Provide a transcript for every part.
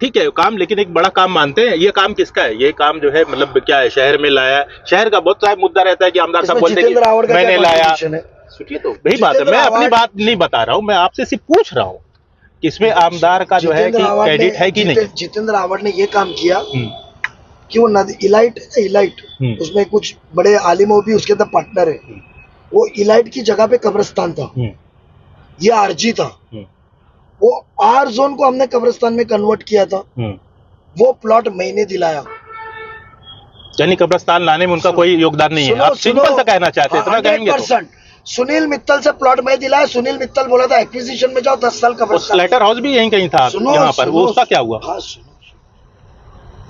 ठीक है काम, लेकिन एक बड़ा काम मानते हैं, ये काम किसका है? ये काम जो है मतलब क्या है, शहर में लाया है, शहर का बहुत सारा मुद्दा रहता है कि आमदार साहब बोलते हैं कि मैंने लाया। सुनिए तो वही बात है, मैं अपनी बात नहीं बता रहा हूँ, मैं आपसे सिर्फ पूछ रहा हूँ कि इसमें आमदार का जो है कि क्रेडिट है कि नहीं। जितेंद्र आवाड ने ये काम किया कि वो नदी इलाइट उसमें कुछ बड़े आलिमों भी उसके अंदर पार्टनर है, वो इलाइट की जगह पे कब्रिस्तान था, ये आरजी था, वो आर जोन को हमने कब्रिस्तान में कन्वर्ट किया था, वो प्लॉट मैंने दिलाया। यानी कब्रिस्तान लाने में उनका कोई योगदान नहीं है, आप सिंपल सा कहना चाहते हैं, इतना कहेंगे तो। सुनील मित्तल से प्लॉट मैं दिलाया, सुनील मित्तल बोला था एक्विजिशन में जाओ 10 साल कब्रिस्तान। स्लेटर हाउस भी यहीं कहीं था यहाँ पर, वो उसका क्या हुआ? हाँ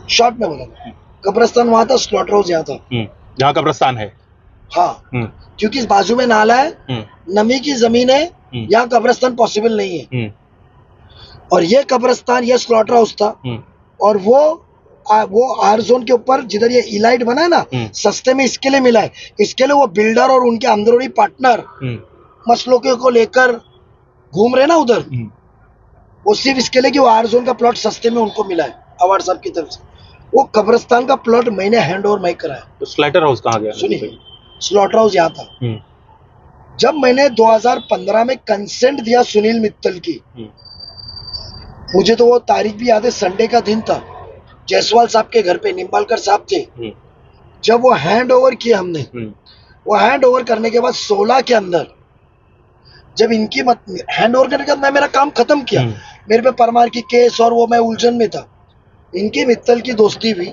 शॉर्ट में बोला, कब्रिस्तान वहां था, स्लॉटर हाउस यहाँ था, जहाँ कब्रिस्तान है। हाँ क्योंकि बाजू में नाला है, नमी की जमीन है, यहाँ कब्रिस्तान पॉसिबल नहीं है। और ये कब्रिस्तान, ये स्लॉटर हाउस था, और वो आर जोन के ऊपर जिधर ये इलाइट बना है ना, सस्ते में इसके लिए मिला है, इसके लिए वो बिल्डर और उनके अंदरूनी पार्टनर मसलों को लेकर घूम रहे ना उधर, वो सिर्फ इसके लिए कि वो आर जोन का प्लॉट सस्ते में उनको मिला है आवाड साहब की तरफ से। वो कब्रिस्तान का प्लॉट मैंने हैंड ओवर मैं कराया। तो स्लेटर हाउस कहाँ गया? सुनिए, स्लॉटर हाउस यहाँ था। जब मैंने 2015 में कंसेंट दिया सुनील मित्तल की, मुझे तो वो तारीख भी याद है, संडे का दिन था, जायसवाल साहब के घर पे निम्बालकर साहब थे। जब वो हैंड ओवर किया हमने, वो हैंड ओवर करने के बाद 16 के अंदर जब इनकी हैंड ओवर करने के बाद मैं मेरा काम खत्म किया, मेरे पे परमार की केस और वो मैं उलझन में था, इनकी मित्तल की दोस्ती भी,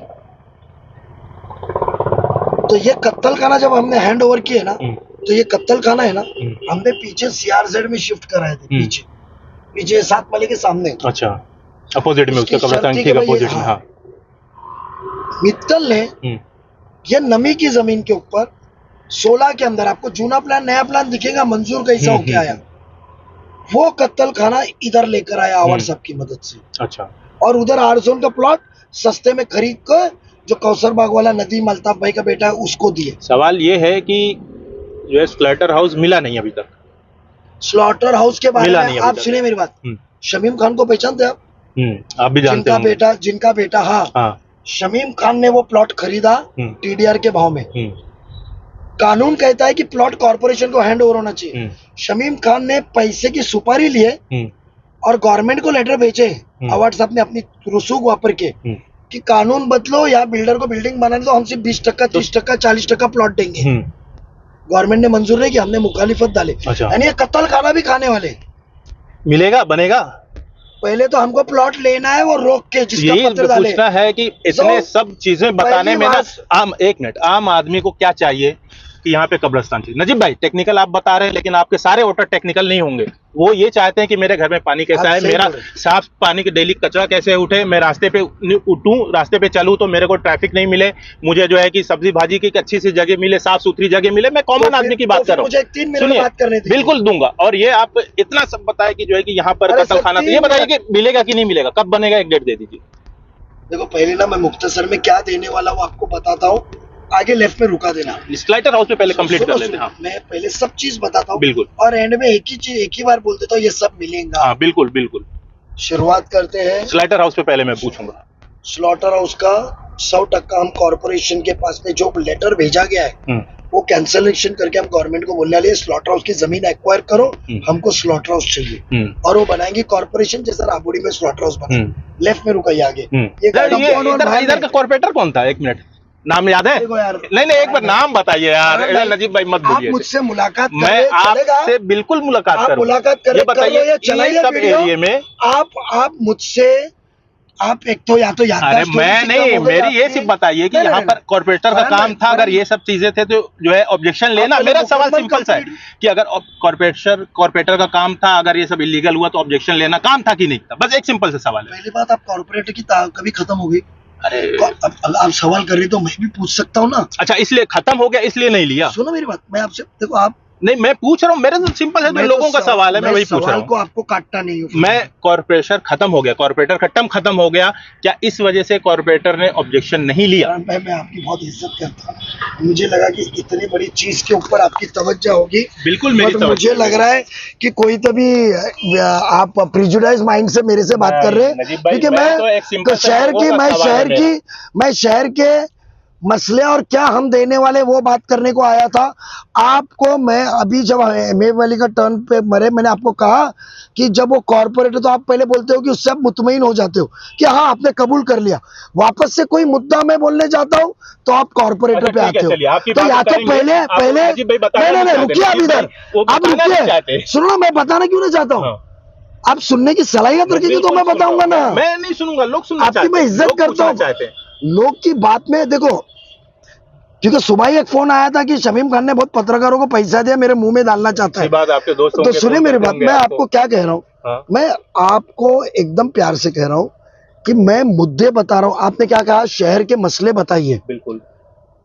तो ये कत्तल खाना जब हमने हैंड ओवर किया ना, तो ये कत्तल खाना है ना, हमने पीछे CRZ में शिफ्ट कराए थे, पीछे 7 माले के सामने। अच्छा, अपोजिट में, उसके कब्रिस्तान के अपोजिट में। हाँ। मित्तल ने ये नमी की जमीन के ऊपर 16 के अंदर, आपको जूना प्लान नया प्लान दिखेगा, मंजूर कैसा होके आया, वो कत्तल खाना इधर लेकर आया आवाड साहब की मदद से। अच्छा। और उधर आर जोन का प्लॉट सस्ते में खरीद कर जो कौसर बाग वाला नदी मल्ताफ भाई का बेटा है उसको दिए। सवाल ये है कि जो है स्लेटर हाउस मिला नहीं अभी तक। स्लॉटर हाउस के बारे में आप सुनिए मेरी बात, शमीम खान को पहचानते हैं आप भी जानते हैं, जिनका बेटा हाँ, शमीम खान ने वो प्लॉट खरीदा TDR के भाव में। कानून कहता है कि प्लॉट कॉर्पोरेशन को हैंड ओवर होना चाहिए। शमीम खान ने पैसे की सुपारी लिए और गवर्नमेंट को लेटर भेजे, आवाड साहब ने अपनी रसूख वापर के कि कानून बदलो या बिल्डर को बिल्डिंग बनाने दो, हम सिर्फ 20%, 30%, 40% प्लॉट देंगे। गवर्नमेंट ने मंजूर नहीं कि, हमने मुखालिफत डाले। यानी ये कत्ल खाना भी खाने वाले। मिलेगा, बनेगा। पहले तो हमको प्लॉट लेना है, वो रोक के जिसका पत्र डाले। पूछना है कि इतने सब चीजें बताने में ना, आम आदमी को क्या चाहिए कि यहाँ पे कब्रिस्तान चाहिए। नजीब भाई टेक्निकल आप बता रहे हैं, लेकिन आपके सारे वोटर टेक्निकल नहीं होंगे। वो ये चाहते हैं कि मेरे घर में पानी कैसा है, मेरा साफ पानी के डेली कचरा कैसे उठे, मैं रास्ते पे उठूं, रास्ते पे चलूं तो मेरे को ट्रैफिक नहीं मिले, मुझे जो है कि सब्जी भाजी की अच्छी सी जगह मिले, साफ सुथरी जगह मिले। मैं कॉमन आदमी की बात कर रहा हूँ, सुनिए, बिल्कुल दूंगा। और ये आप इतना सब बताए कि जो है कि यहाँ पर कत्ल खाना, तो ये बताइए कि मिलेगा कि नहीं मिलेगा, कब बनेगा, एक डेट दे दीजिए। देखो पहले ना मैं मुख्तसर में क्या देने वाला हूँ आपको बताता हूँ, आगे लेफ्ट में रुका देना। स्लाइटर हाउस पे पहले कंप्लीट कर लेते हैं। हाँ। मैं पहले सब चीज बताता हूँ, बिल्कुल, और एंड में एक ही बार बोल देता हूँ, ये सब मिलेगा। हाँ बिल्कुल बिल्कुल। शुरुआत करते हैं स्लाइटर हाउस पे, पहले मैं पूछूंगा स्लॉटर हाउस का 100% हम कॉर्पोरेशन के पास में जो लेटर भेजा गया है वो कैंसलेशन करके हम गवर्नमेंट को बोलने वाले स्लॉटर हाउस की जमीन एक्वायर करो, हमको स्लॉटर हाउस चाहिए, और वो बनाएंगे कॉर्पोरेशन जैसा राबोड़ी में स्लॉटर हाउस बना। लेफ्ट में रुका आगे। इधर का कॉर्पोरेटर कौन था? 1 मिनट, नाम याद है? नहीं एक बार नाम बताइए यार, नजीब भाई मत बोलिए। मुझसे मुलाकात, मैं आपसे बिल्कुल मुलाकात करूं। मुलाकात करें, बताइए सब एरिया में आप मुझसे, आप एक तो या तो याद, अरे मैं नहीं, मेरी ये सिर्फ बताइए कि यहाँ पर कॉर्पोरेटर का काम था, अगर ये सब चीजें थे तो जो है ऑब्जेक्शन लेना। मेरा सवाल सिंपल सा है कि अगर कॉर्पोरेटर का काम था, अगर ये सब इलीगल हुआ तो ऑब्जेक्शन लेना काम था कि नहीं था? बस एक सिंपल सा सवाल है। पहली बात, आप कॉर्पोरेटर की कभी खत्म हो गई? अरे आप सवाल कर रहे तो मैं भी पूछ सकता हूँ ना। अच्छा, इसलिए खत्म हो गया, इसलिए नहीं लिया? सुनो मेरी बात, मैं आपसे, देखो आप नहीं, मैं पूछ रहा हूँ, मेरे तो सिंपल है, जो लोगों का सवाल है, मैं वही पूछ रहा हूँ। को आपको काटना नहीं हूँ। मैं कॉर्पोरेशन खत्म हो गया, कॉर्पोरेटर का टर्म खत्म हो गया, क्या इस वजह से कॉर्पोरेटर ने ऑब्जेक्शन नहीं लिया? मैं आपकी बहुत इज्जत करता हूँ, मुझे लगा कि इतनी बड़ी चीज के ऊपर आपकी तवज्जो होगी। बिल्कुल मेरी तवज्जो। मुझे लग रहा है कि कोई तो भी आप प्रिजुडाइज माइंड से मेरे से बात कर रहे हैं, क्योंकि मैं शहर के मसले और क्या हम देने वाले वो बात करने को आया था। आपको मैं अभी जब एमएफ वाली का टर्न पे मरे, मैंने आपको कहा कि जब वो कॉर्पोरेटर, तो आप पहले बोलते हो कि उससे आप मुतमईन हो जाते हो कि हाँ आपने कबूल कर लिया, वापस से कोई मुद्दा मैं बोलने जाता हूँ तो आप कॉर्पोरेटर पे आते हो। तो या तो पहले नहीं रुकिए, आप इधर आप रुकिए, सुनो, मैं बताना क्यों नहीं चाहता हूँ, आप सुनने की सलाहियत रखेंगे तो मैं बताऊंगा ना। मैं नहीं सुनूंगा, लोग सुनना चाहते हैं, आपकी मैं इज्जत करता हूँ, लोग की बात में देखो, क्योंकि सुबह ही एक फोन आया था कि शमीम खान ने बहुत पत्रकारों को पैसा दिया, मेरे मुंह में डालना चाहता है। बात आपके दोस्तों तो सुनिए मेरी बात, मैं आपको क्या कह रहा हूँ, मैं आपको एकदम प्यार से कह रहा हूँ कि मैं मुद्दे बता रहा हूँ। आपने क्या कहा, शहर के मसले बताइए। बिल्कुल।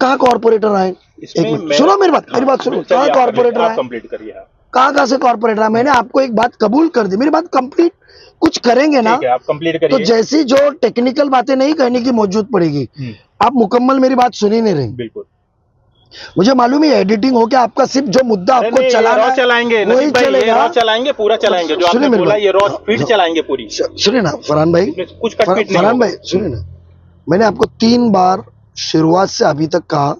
कहाँ कॉर्पोरेटर आए? एक मिनट सुनो मेरी बात सुनो, कहाँ कॉर्पोरेटर आए? कंप्लीट करिए। कहाँ से कॉर्पोरेटर आए? मैंने आपको एक बात कबूल कर दी, मेरी बात कंप्लीट कुछ करेंगे ना, आप कंप्लीट करिए। तो जैसी जो टेक्निकल बातें नहीं कहने की मौजूद पड़ेगी, आप मुकम्मल मेरी बात सुन ही नहीं रहे। बिल्कुल, मुझे मालूम है एडिटिंग हो के आपका सिर्फ जो मुद्दा आपको चलाना है चलाएंगे, वही चलेगा, चलाएंगे, पूरा चलाएंगे, जो आपने बोला ये रॉ स्पीड चलाएंगे पूरी। सुनिए ना फरहान भाई, कुछ कट फरहान भाई सुनिए ना, मैंने आपको 3 बार शुरुआत से अभी तक कहा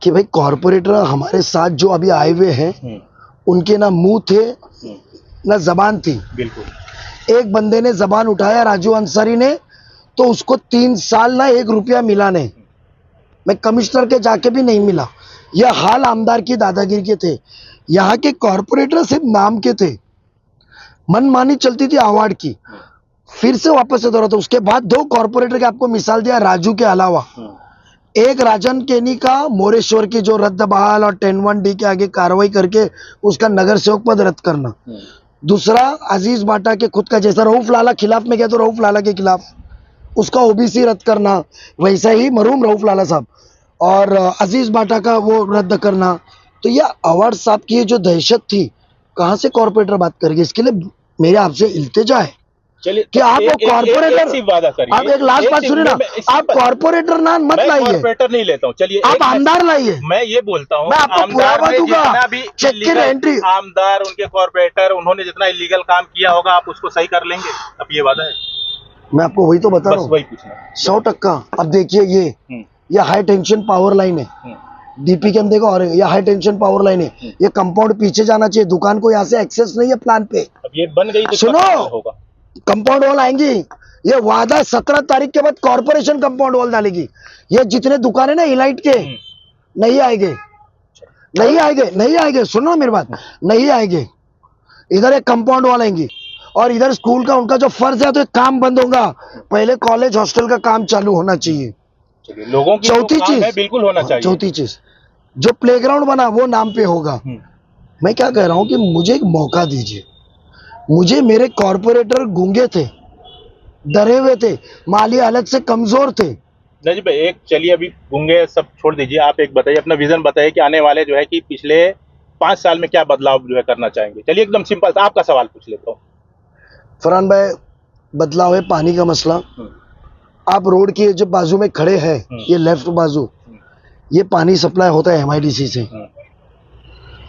कि भाई कॉर्पोरेटर हमारे साथ जो अभी आए हुए हैं, उनके ना मुंह थे ना जबान थी। बिल्कुल। एक बंदे ने जबान उठाया, राजू अंसारी ने, तो उसको 3 साल ना 1 रुपया मिला नहीं। मैं कमिश्नर के जाके भी नहीं मिला। यह हाल आमदार की दादागिरी के थे। यहाँ के कॉर्पोरेटर सिर्फ नाम के थे, मनमानी चलती थी अवार्ड की। फिर से वापस से दोहराता हूं, उसके बाद 2 कॉर्पोरेटर के आपको मिसाल दिया, राजू के अलावा। एक राजन केनी का मोरेश्वर की जो रद्द बहाल और 10(1)D के आगे कार्रवाई करके उसका नगर सेवक पद रद्द करना। दूसरा अजीज बाटा के खुद का, जैसा रऊफ लाला खिलाफ में गया तो रऊफ लाला के खिलाफ उसका ओबीसी रद्द करना, वैसा ही मरूम रऊफ लाला साहब और अजीज बाटा का वो रद्द करना। तो यह अवार्ड साहब की जो दहशत थी, कहाँ से कॉर्पोरेटर बात करेंगे? इसके लिए मेरे आपसे इल्तिजा है कि आप कॉर्पोरेटर, आप एक लास्ट बात सुनिए ना, आप कॉर्पोरेटर नाम मत लाइए। कॉर्पोरेटर नहीं लेता हूँ, चलिए आप आमदार लाइए। मैं ये बोलता हूँ, मैं आपको पुरावा दूंगा, चेक की एंट्री। आमदार, उनके कॉर्पोरेटर, उन्होंने जितना इलीगल काम किया होगा आप उसको सही कर लेंगे, अब ये वादा है। मैं आपको वही तो बता रहा हूँ, 100%। अब देखिए ये हाई टेंशन पावर लाइन है, डीपी के हम देखो, और ये हाई टेंशन पावर लाइन है। ये कंपाउंड पीछे जाना चाहिए, दुकान को यहाँ से एक्सेस नहीं है प्लान पे। अब ये बन गई तो सुनो, कंपाउंड वॉल आएंगी, ये वादा 17 तारीख के बाद कॉर्पोरेशन कंपाउंड वॉल डालेगी। ये जितने दुकान है ना इलाइट के, नहीं आएंगे, सुनो मेरी बात, नहीं आएंगे। इधर एक कंपाउंड वॉल आएंगी और इधर स्कूल का उनका जो फर्ज है तो काम बंद होगा। पहले कॉलेज हॉस्टल का काम चालू होना चाहिए। लोगों की चौथी चीज बिल्कुल होना चाहिए। चौथी चीज, जो प्लेग्राउंड बना वो नाम पे होगा। मैं क्या कह रहा हूँ कि मुझे एक मौका दीजिए। मुझे मेरे कॉर्पोरेटर गूंगे थे, डरे हुए थे, माली हालत से कमजोर थे। नहीं भाई, एक चलिए अभी गूंगे सब छोड़ दीजिए, आप एक बताइए, अपना विजन बताइए कि आने वाले जो है कि पिछले 5 साल में क्या बदलाव जो है करना चाहेंगे। चलिए एकदम सिंपल सा आपका सवाल पूछ लेता हूँ। फरहान भाई, बदलाव है पानी का मसला। आप रोड के जो बाजू में खड़े हैं, ये लेफ्ट बाजू, ये पानी सप्लाई होता है MIDC से।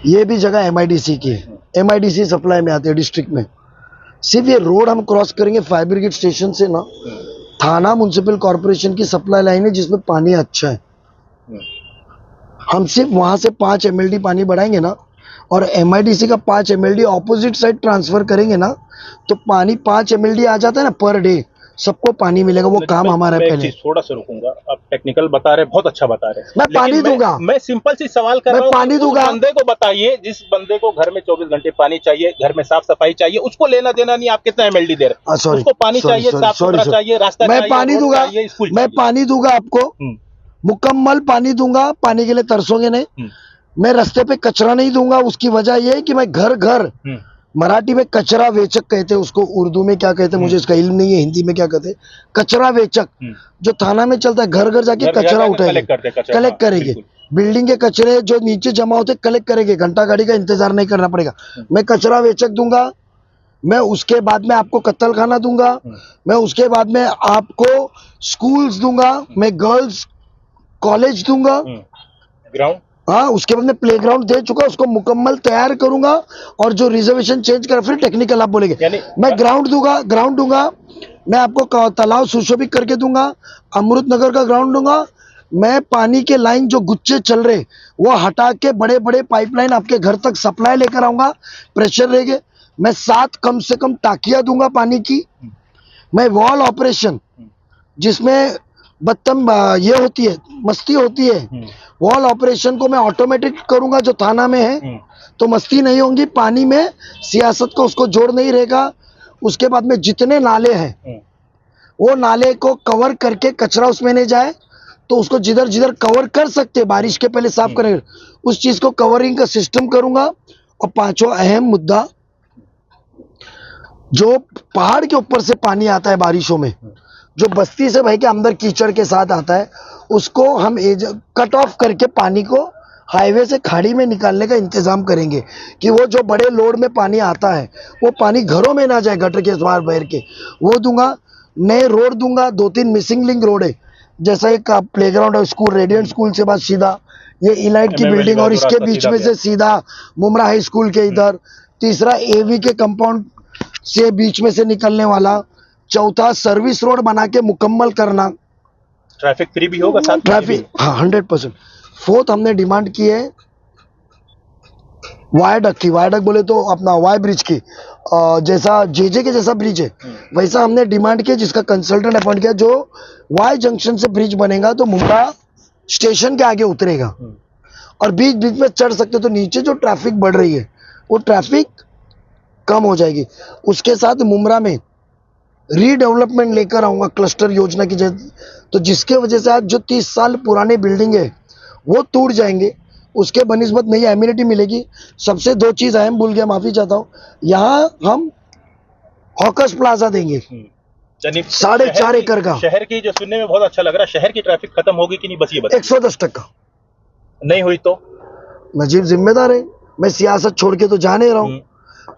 ये भी जगह MIDC की है, MIDC सप्लाई में आती है डिस्ट्रिक्ट में। सिर्फ ये रोड हम क्रॉस करेंगे फायर ब्रिगेड स्टेशन से ना, थाना म्युनिसिपल कॉर्पोरेशन की सप्लाई लाइन है जिसमें पानी अच्छा है। हम सिर्फ वहां से 5 MLD पानी बढ़ाएंगे ना, और MIDC का 5 MLD ऑपोजिट साइड ट्रांसफर करेंगे ना, तो पानी 5 MLD आ जाता है ना पर डे, सबको पानी मिलेगा। वो काम हमारा है। पहले थोड़ा सा रुकूंगा, आप टेक्निकल बता रहे, बहुत अच्छा बता रहे। मैं पानी दूंगा, मैं सिंपल सी सवाल कर रहा हूं, पानी दूंगा। बंदे को बताइए, जिस बंदे को घर में 24 घंटे पानी चाहिए, घर में साफ सफाई चाहिए, उसको लेना देना नहीं, आप कितना MLD दे रहे हैं? उसको पानी चाहिए, साफ सुथरा चाहिए, रास्ता चाहिए, पानी दूंगा, मैं पानी दूंगा आपको, मुकम्मल पानी दूंगा। पानी के लिए तरसोगे नहीं। मैं रास्ते पे कचरा नहीं दूंगा। उसकी वजह यह है कि मैं घर घर मराठी में कचरा वेचक कहते हैं उसको, उर्दू में क्या कहते हैं मुझे इसका इल्म नहीं है, हिंदी में क्या कहते हैं, कचरा वेचक जो थाना में चलता है, घर घर जाके कचरा उठाएंगे, कलेक्ट करेंगे, बिल्डिंग के कचरे जो नीचे जमा होते कलेक्ट करेंगे, घंटा गाड़ी का इंतजार नहीं करना पड़ेगा। मैं कचरा वेचक दूंगा, मैं उसके बाद में आपको कत्ल खाना दूंगा, मैं उसके बाद में आपको स्कूल्स दूंगा, मैं गर्ल्स कॉलेज दूंगा, ग्राउंड, हाँ उसके बाद में प्लेग्राउंड दे चुका, उसको मुकम्मल तैयार करूंगा, और जो रिजर्वेशन चेंज कर फिर टेक्निकल आप बोलेंगे, मैं ग्राउंड दूंगा, मैं आपको तालाब सुशोभित करके दूंगा, अमृत नगर का ग्राउंड दूंगा, मैं पानी के लाइन जो गुच्छे चल रहे वो हटा के बड़े बड़े पाइपलाइन आपके घर तक सप्लाई लेकर आऊंगा, प्रेशर रहेंगे, मैं 7 कम से कम टाकियां दूंगा पानी की, मैं वॉल ऑपरेशन जिसमें बदतम ये होती है, मस्ती होती है, वॉल ऑपरेशन को मैं ऑटोमेटिक करूंगा जो थाना में है, तो मस्ती नहीं होंगी, पानी में सियासत को उसको जोड़ नहीं रहेगा। उसके बाद में जितने नाले हैं वो नाले को कवर करके कचरा उसमें नहीं जाए, तो उसको जिधर जिधर कवर कर सकते बारिश के पहले साफ करेंगे, उस चीज को कवरिंग का सिस्टम करूंगा। और पांचवा अहम मुद्दा, जो पहाड़ के ऊपर से पानी आता है बारिशों में, जो बस्ती से बह के अंदर कीचड़ के साथ आता है, उसको हम कट ऑफ करके पानी को हाईवे से खाड़ी में निकालने का इंतजाम करेंगे, कि वो जो बड़े लोड में पानी आता है वो पानी घरों में ना जाए, गटर के द्वार बहर के, वो दूंगा। नए रोड दूंगा, 2-3 मिसिंग लिंक रोड है, जैसा एक प्लेग्राउंड है स्कूल, रेडियंट स्कूल से बाद सीधा ये इलाइट की बिल्डिंग और इसके बीच में से सीधा मुमरा हाई स्कूल के इधर, तीसरा एवी के कंपाउंड से बीच में से निकलने वाला, चौथा सर्विस रोड बना के मुकम्मल करना, ट्रैफिक फ्री भी होगा साथ, ट्रैफिक, हाँ 100%। फोर्थ हमने डिमांड की है वायडक की, वायडक बोले तो अपना वाई ब्रिज की, जैसा जेजे के जैसा ब्रिज है वैसा हमने डिमांड किया, जिसका कंसल्टेंट अपॉइंट किया, जो वाई जंक्शन से ब्रिज बनेगा तो मुंबा स्टेशन के आगे उतरेगा और बीच बीच में चढ़ सकते, तो नीचे जो ट्रैफिक बढ़ रही है वो ट्रैफिक कम हो जाएगी। उसके साथ मुमरा में रीडेवलपमेंट लेकर आऊंगा क्लस्टर योजना की, तो जिसके वजह से आज जो 30 साल पुराने बिल्डिंग है वो टूट जाएंगे, उसके बनिस्बत नई एम्यूनिटी मिलेगी। सबसे 2 चीज अहम भूल गया, माफी चाहता हूँ, यहाँ हम हॉकर्स प्लाजा देंगे 4.5 एकड़ का। शहर की जो सुनने में बहुत अच्छा लग रहा है, शहर की ट्रैफिक खत्म होगी कि नहीं, बस ये बताइए। 110% नहीं हुई तो नजीब जिम्मेदार है, मैं सियासत छोड़ के तो जा नहीं रहा हूँ,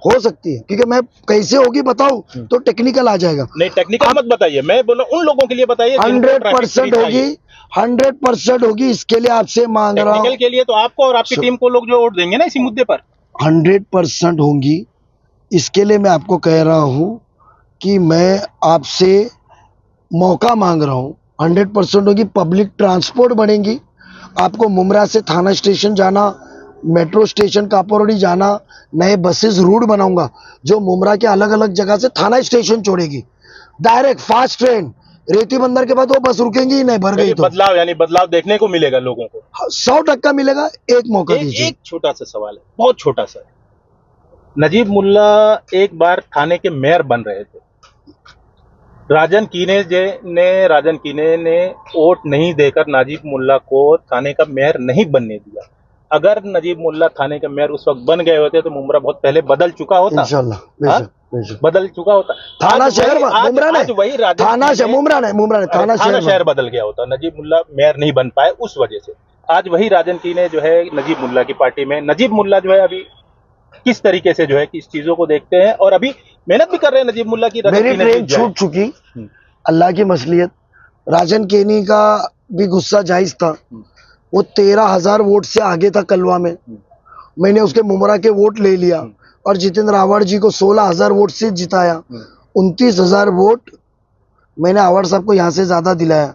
हो सकती है, क्योंकि मैं कैसे होगी बताऊं तो टेक्निकल आ जाएगा। नहीं टेक्निकल मत बताइए, मैं बोला उन लोगों के लिए बताइए 100% होगी, 100% होगी, इसके लिए आपसे मांग रहा हूँ। टेक्निकल के लिए तो आपको और आपकी टीम को लोग जो वोट देंगे ना इसी मुद्दे पर, 100% होंगी। इसके लिए मैं आपको कह रहा हूँ कि मैं आपसे मौका मांग रहा हूँ, 100% होगी। पब्लिक ट्रांसपोर्ट बढ़ेंगी, आपको मुमरा से थाना स्टेशन जाना, मेट्रो स्टेशन कापोरोडी जाना, नए बसेस रूट बनाऊंगा जो मुमरा के अलग अलग जगह से थाना स्टेशन छोड़ेगी, डायरेक्ट फास्ट ट्रेन, रेती बंदर के बाद वो बस रुकेंगी ही नहीं, भर गई तो बदलाव, यानी बदलाव देखने को मिलेगा लोगों को, 100% मिलेगा। एक मौका दीजिए। एक छोटा सा सवाल है, बहुत छोटा सा। नजीब मुल्ला एक बार थाने के मेयर बन रहे थे, राजन कीने ने वोट नहीं देकर नजीब मुल्ला को थाने का मेयर नहीं बनने दिया। अगर नजीब मुल्ला थाने के मेयर उस वक्त बन गए होते तो मुमरा बहुत पहले बदल चुका होता, इंशाल्लाह बदल चुका होता। थाना शहर थाना शहर बदल गया होता, नजीब मुल्ला मेयर नहीं बन पाए उस वजह से। आज वही राजन कीने जो है नजीब मुल्ला की पार्टी में, नजीब मुल्ला जो है अभी किस तरीके से जो है किस चीजों को देखते हैं, और अभी मेहनत भी कर रहे हैं नजीब मुल्ला की। मेरी ट्रेन छूट चुकी, अल्लाह की मसलियत, राजन केनी का भी गुस्सा जायज था, वो 13,000 वोट से आगे था कलवा में, मैंने उसके मुमरा के वोट ले लिया और जितेंद्र आवाड़ जी को 16,000 वोट से जिताया, 29,000 वोट मैंने आवाड़ साहब को यहाँ से ज्यादा दिलाया,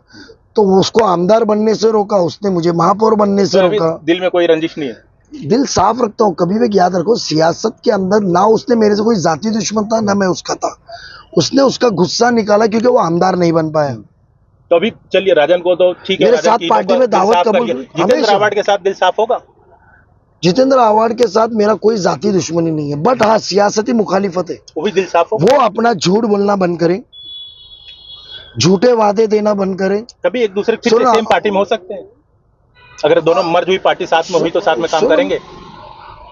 तो उसको आमदार बनने से रोका, उसने मुझे महापौर बनने से रोका। दिल में कोई रंजिश नहीं है, दिल साफ रखता हूँ, कभी भी याद रखो सियासत के अंदर ना उसने मेरे से कोई जाति दुश्मन था ना मैं उसका था, उसने उसका गुस्सा निकाला क्योंकि वो आमदार नहीं बन पाया। तो अभी चलिए राजन को तो ठीक है, मेरे साथ पार्टी में दावत कबूल, जितेंद्र आवाड़ के साथ दिल साफ होगा। जितेंद्र आवाड़ के साथ मेरा कोई जाति दुश्मनी नहीं है, बट हाँ सियासती मुखालिफत है, वो भी दिल साफ होगा। वो अपना झूठ बोलना बंद करें, झूठे वादे देना बंद करें। कभी एक दूसरे फिर सेम पार्टी में हो सकते हैं, अगर दोनों मर्ज हुई पार्टी साथ में हुई तो साथ में काम करेंगे।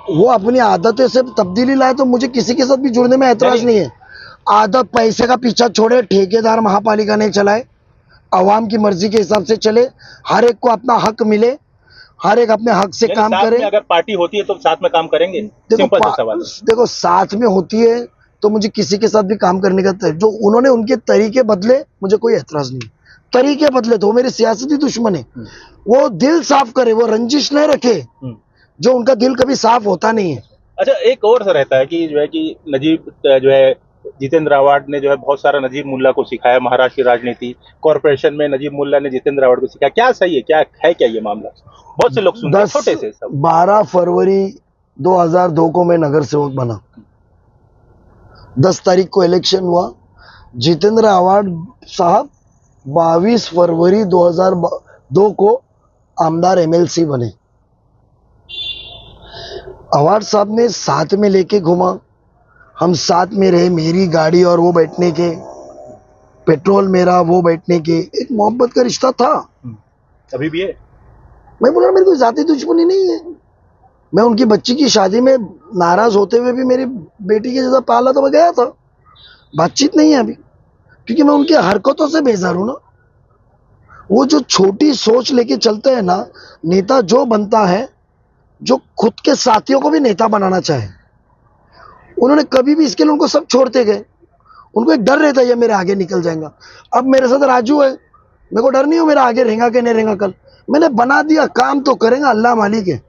वो अपनी आदतों से तब्दीली लाए तो मुझे किसी के साथ भी जुड़ने में ऐतराज नहीं है। आदत पैसे का पीछा छोड़े, ठेकेदार महापालिका नहीं चलाए, अवाम की मर्जी के हिसाब से चले, हर एक को अपना हक मिले, हर एक अपने हक से काम करे। अगर पार्टी होती है तो साथ में काम करेंगे? सिंपल सा सवाल। देखो साथ में होती है तो मुझे किसी के साथ भी काम करने का जो उन्होंने उनके तरीके बदले, मुझे कोई एतराज नहीं। तरीके बदले तो मेरे सियासती दुश्मन है, वो दिल साफ करे, वो रंजिश नहीं रखे, जो उनका दिल कभी साफ होता नहीं है। अच्छा, एक और सा रहता है कि जो है कि नजीब जो है जितेंद्र आवाड ने जो है बहुत सारा नजीब मुल्ला को सिखाया, महाराष्ट्र की राजनीति कॉर्पोरेशन में नजीब मुल्ला ने जितेंद्र आवाड को सिखाया। क्या सही है, क्या है, क्या ये मामला? बहुत से लोग सुनते हैं, छोटे से सब। 12 फरवरी 2002 को मैं नगर सेवक बना, 10 तारीख को इलेक्शन हुआ, जितेंद्र आवाड साहब 22 फरवरी 2002 को आमदार एमएलसी बने। आवाड साहब ने साथ में लेके घुमा, हम साथ में रहे, मेरी गाड़ी और वो बैठने के, पेट्रोल मेरा वो बैठने के, एक मोहब्बत का रिश्ता था। अभी भी है। मैं बोला मेरी कोई जाति दुश्मनी नहीं है। मैं उनकी बच्ची की शादी में नाराज होते हुए भी मेरी बेटी के जैसा पाला तो मैं गया था, बातचीत नहीं है अभी, क्योंकि मैं उनकी हरकतों से बेजार हूं ना। वो जो छोटी सोच लेके चलते हैं ना, नेता जो बनता है जो खुद के साथियों को भी नेता बनाना चाहे, उन्होंने कभी भी इसके लिए उनको सब छोड़ते गए। उनको एक डर रहता है ये मेरे आगे निकल जाएगा। अब मेरे साथ राजू है, मेरे को डर नहीं हो मेरा आगे रहेगा कि नहीं रहेगा। कल मैंने बना दिया, काम तो करेगा, अल्लाह मालिक है।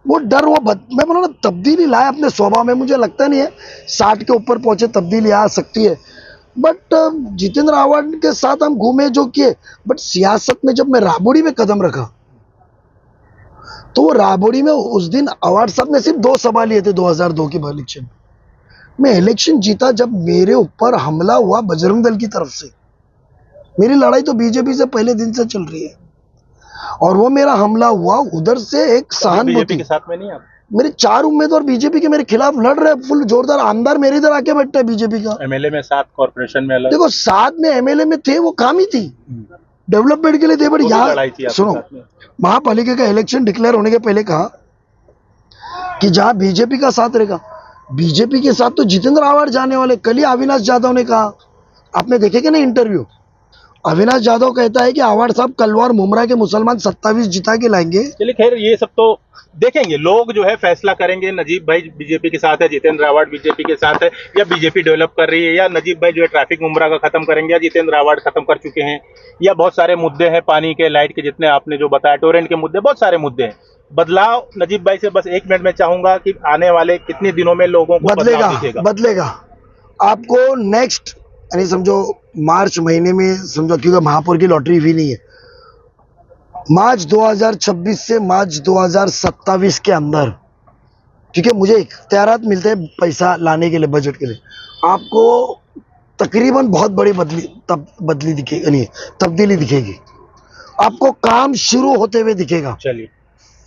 वो डर मैं बोला ना, तब्दीली लाए अपने स्वभाव में। मुझे लगता नहीं है 60 के ऊपर पहुंचे तब्दीली आ सकती है, बट जितेंद्र आवाड के साथ हम घूमे जो किए, बट सियासत में जब मैं राबड़ी में कदम रखा तो वो राबड़ी में उस दिन आवाड साहब ने सिर्फ 2 सवाल लिए थे 2002 के इलेक्शन। मैं इलेक्शन जीता जब मेरे ऊपर हमला हुआ बजरंग दल की तरफ से। मेरी लड़ाई तो बीजेपी से पहले दिन से चल रही है, और वो मेरा हमला हुआ उधर से एक सहानुभूति के साथ में नहीं। आप मेरे 4 उम्मीदवार बीजेपी के मेरे खिलाफ लड़ रहे, फुल जोरदार। आमदार मेरे इधर आके बैठा है बीजेपी का। एमएलए में 7, कॉर्पोरेशन में अलग। देखो 7 में एमएलए में थे, वो काम ही थी, डेवलपमेंट के लिए थे। बट यहाँ सुनो, महापालिका का इलेक्शन डिक्लेयर होने के पहले कहा कि जहां बीजेपी का साथ रहेगा, बीजेपी के साथ तो जितेंद्र आवाड जाने वाले। कल ही अविनाश यादव ने कहा, आपने देखे कि नहीं इंटरव्यू, अविनाश यादव कहता है कि आवाड साहब कलवार मुमरा के मुसलमान 27 जिता के लाएंगे। चलिए खैर, ये सब तो देखेंगे, लोग जो है फैसला करेंगे। नजीब भाई बीजेपी के साथ है, जितेंद्र आवाड बीजेपी के साथ है, या बीजेपी डेवलप कर रही है, या नजीब भाई जो है ट्रैफिक मुमरा का खत्म करेंगे, या जितेंद्र आवाड खत्म कर चुके हैं, या बहुत सारे मुद्दे हैं, पानी के, लाइट के, जितने आपने जो बताया, टोरेंट के मुद्दे, बहुत सारे मुद्दे हैं। बदलाव नजीब भाई से बस 1 मिनट में चाहूंगा कि आने वाले कितने दिनों में लोगों को बदलेगा। आपको नेक्स्ट यानी समझो मार्च महीने में समझो, क्योंकि महापौर की लॉटरी भी नहीं है, मार्च 2026 से मार्च 2027 के अंदर, क्योंकि मुझे इख्तियारात मिलते हैं पैसा लाने के लिए, बजट के लिए, आपको तकरीबन बहुत बड़ी बदली दिखेगी, नहीं तब्दीली दिखेगी। आपको काम शुरू होते हुए दिखेगा। चलिए,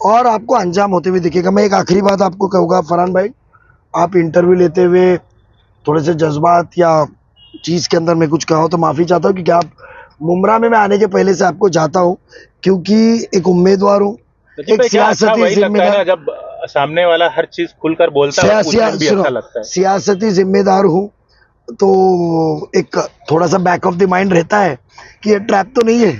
और आपको अंजाम होते हुए दिखेगा। मैं एक आखिरी बात आपको कहूँगा फरहान भाई, आप इंटरव्यू लेते हुए थोड़े से जज्बात या चीज़ के अंदर मैं कुछ कहा हो तो माफ़ी चाहता हूँ, क्योंकि आप मुमरा में मैं आने के पहले से आपको जाता हूँ, क्योंकि एक उम्मीदवार हूँ, एक सियासती जिम्मेदार, जब सामने वाला हर चीज खुलकर बोलता है भी अच्छा लगता है। सियासती जिम्मेदार हूँ, तो एक थोड़ा सा बैक ऑफ द माइंड रहता है कि ये ट्रैप तो नहीं है,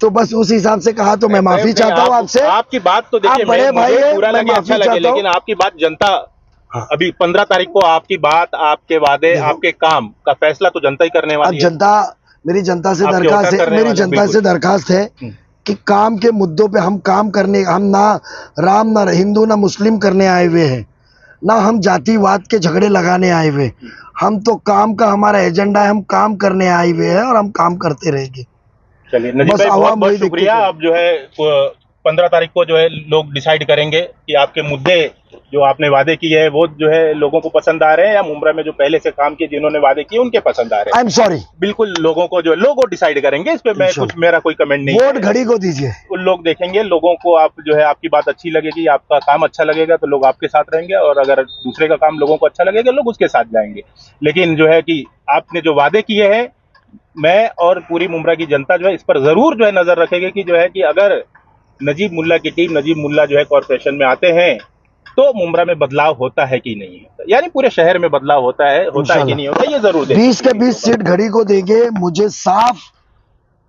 तो बस उस हिसाब से कहा। तो मैं माफी चाहता हूँ आपसे। आपकी बात तो देखिए, बड़े भाई है, बुरा लगे अच्छा लगे, लेकिन आपकी बात जनता, अभी 15 तारीख को आपकी बात, आपके वादे, आपके काम का फैसला तो जनता ही करने वाली है। जनता, मेरी जनता से दरखास्त है कि काम के मुद्दों पे हम काम करने, हम ना राम ना हिंदू ना मुस्लिम करने आए हुए हैं, ना हम जातिवाद के झगड़े लगाने आए हुए। हम तो काम का हमारा एजेंडा है, हम काम करने आए हुए हैं और हम काम करते रहेंगे। चलिए नजीब भाई, बहुत बहुत शुक्रिया। अब जो है 15 तारीख को जो है लोग डिसाइड करेंगे कि आपके मुद्दे जो आपने वादे किए हैं वो जो है लोगों को पसंद आ रहे हैं, या मुमरा में जो पहले से काम किए जिन्होंने वादे किए उनके पसंद आ रहे हैं। आई एम सॉरी, बिल्कुल लोगों को जो लोग डिसाइड करेंगे, इस पे मैं कुछ, मेरा कोई कमेंट नहीं। वोट घड़ी को दीजिए, उन लोग देखेंगे। लोगों को आप जो है आपकी बात अच्छी लगेगी, आपका काम अच्छा लगेगा तो लोग आपके साथ रहेंगे, और अगर दूसरे का काम लोगों को अच्छा लगेगा लोग उसके साथ जाएंगे। लेकिन जो है कि आपने जो वादे किए हैं, मैं और पूरी मुमरा की जनता जो है इस पर जरूर जो है नजर रखेगी कि जो है कि अगर नजीब मुल्ला की टीम, नजीब मुल्ला जो है कॉर्पोरेशन में आते हैं तो मुंब्रा में बदलाव होता है कि नहीं होता, यानी पूरे शहर में बदलाव होता है कि नहीं होता, ये जरूर 20 के 20 सीट घड़ी को देंगे, मुझे साफ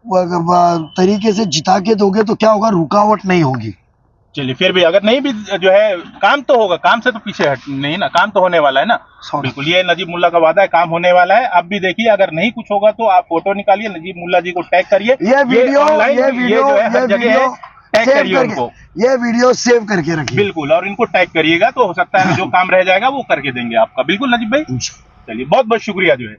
तरीके से जिता के दोगे तो क्या होगा, रुकावट नहीं होगी। चलिए, फिर भी अगर नहीं भी जो है काम तो होगा, काम से तो पीछे हट नहीं ना, काम तो होने वाला है ना। बिल्कुल, ये नजीब मुल्ला का वादा है, काम होने वाला है। आप भी देखिए, अगर नहीं कुछ होगा तो आप फोटो निकालिए, नजीब मुल्ला जी को टैग करिए, ये वीडियो जो है हर जगह है, टैग करिए उनको, ये वीडियो सेव करके रखिए। बिल्कुल, और इनको टैग करिएगा तो हो सकता है जो काम रह जाएगा वो करके देंगे आपका। बिल्कुल नजीब भाई, चलिए बहुत बहुत शुक्रिया जो है।